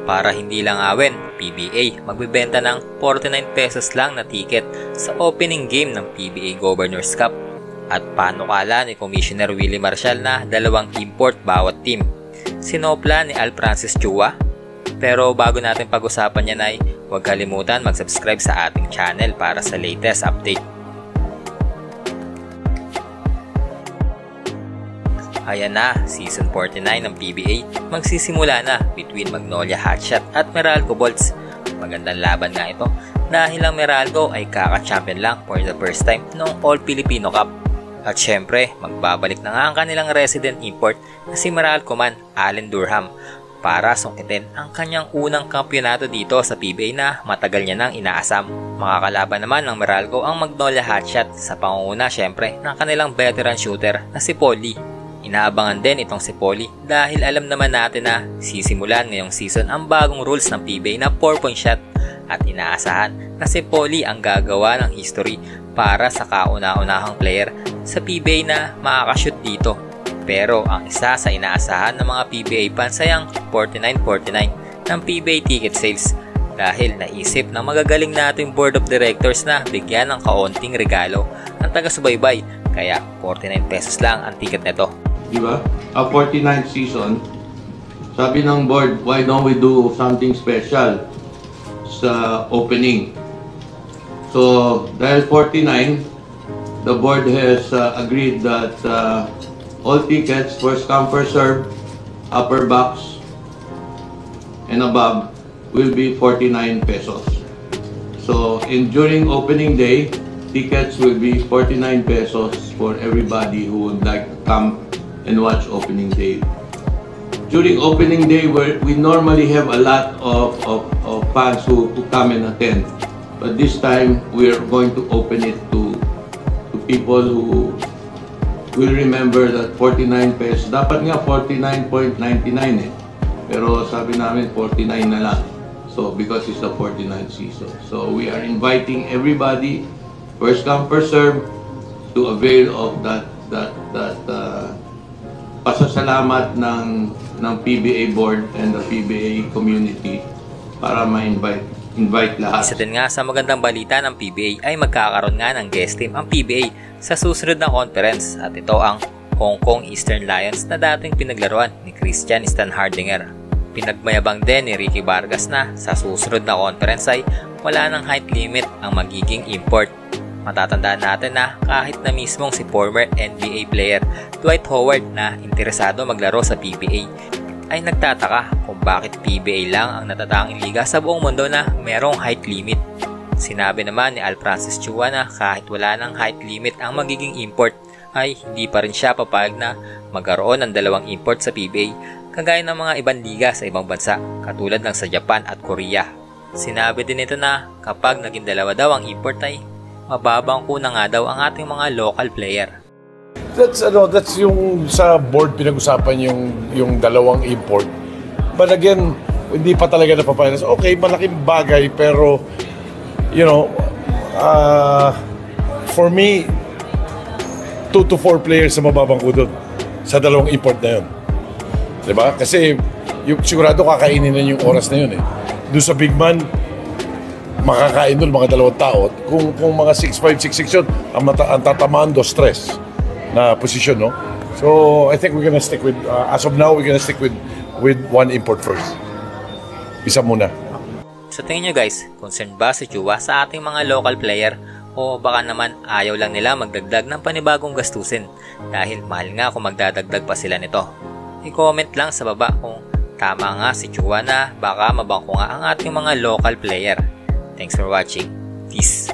Para hindi lang awin, PBA magbebenta ng 49 pesos lang na ticket sa opening game ng PBA Governors Cup. At paano kala ni Commissioner Willie Marcial na 2 import bawat team? Sinopla ni Al Francis Chua? Pero bago natin pag-usapan yan ay huwag kalimutan mag-subscribe sa ating channel para sa latest update. Ayan na, Season 49 ng PBA magsisimula na between Magnolia Hotshot at Meralco Bolts. Magandang laban nga ito dahil ang Meralco ay kaka-champion lang for the first time noong All-Filipino Cup. At syempre, magbabalik na nga ang kanilang resident import na si Meralco man, Allen Durham, para sungkitin ang kanyang unang kampyonato dito sa PBA na matagal niya nang inaasam. Makakalaban naman ng Meralco ang Magnolia Hotshot sa pangunguna syempre ng kanilang veteran shooter na si Polly. Inaabangan din itong si Polly dahil alam naman natin na sisimulan ngayong season ang bagong rules ng PBA na 4-point shot at inaasahan na si Polly ang gagawa ng history para sa kauna-unahang player sa PBA na makakashoot dito. Pero ang isa sa inaasahan ng mga PBA fans ay ang 49-49 ng PBA ticket sales dahil naisip ng magagaling nating board of directors na bigyan ng kaunting regalo ang taga-subaybay kaya 49 pesos lang ang ticket nito. Diba? A 49th season, sabi ng board, why don't we do something special sa opening? So, dahil 49, the board has agreed that all tickets, first come, first serve, upper box, and above, will be 49 pesos. So, during opening day, tickets will be 49 pesos for everybody who would like to come and watch opening day. During opening day, we normally have a lot of fans who come and attend. But this time, we are going to open it to people who will remember that 49 pesos. Dapat nga 49.99 eh. Pero sabi namin 49 na lang. So, because it's the 49th season. So, we are inviting everybody, first come, first serve, to avail of that pasasalamat ng PBA board and the PBA community para ma-invite lahat. Isa din nga sa magandang balita ng PBA ay magkakaroon nga ng guest team ang PBA sa susunod na conference at ito ang Hong Kong Eastern Lions na dating pinaglaruan ni Christian Stanhardinger. Pinagmayabang din ni Ricky Vargas na sa susunod na conference ay wala ng height limit ang magiging import. Matatandaan natin na kahit na mismong si former NBA player Dwight Howard na interesado maglaro sa PBA ay nagtataka kung bakit PBA lang ang natatanging liga sa buong mundo na merong height limit. Sinabi naman ni Al Francis Chua na kahit wala ng height limit ang magiging import ay hindi pa rin siya papayag na magkaroon ng 2 import sa PBA kagaya ng mga ibang liga sa ibang bansa katulad ng sa Japan at Korea. Sinabi din ito na kapag naging 2 daw ang import ay mababang kuna nga daw ang ating mga local player. That's yung sa board pinag-usapan yung 2 import. But again, hindi pa talaga napapayag. Okay, malaking bagay pero for me 2 to 4 players sa mababang udod sa 2 import na yun. Diba? Kasi sigurado kakainin na yung oras na yun eh. Doon sa big man, makakain doon mga 2 tao. Kung mga 6'5", 6'6" yun, ang tatamaan 2-3 na posisyon, no? So, I think we're gonna stick with, as of now, we're gonna stick with 1 import first. Isa muna. Sa tingin nyo guys, concerned ba si Chua sa ating mga local player o baka naman ayaw lang nila magdagdag ng panibagong gastusin dahil mahal nga kung magdadagdag pa sila nito? I-comment lang sa baba kung tama nga si Chua na baka mabangko nga ang ating mga local player. Thanks for watching. Peace.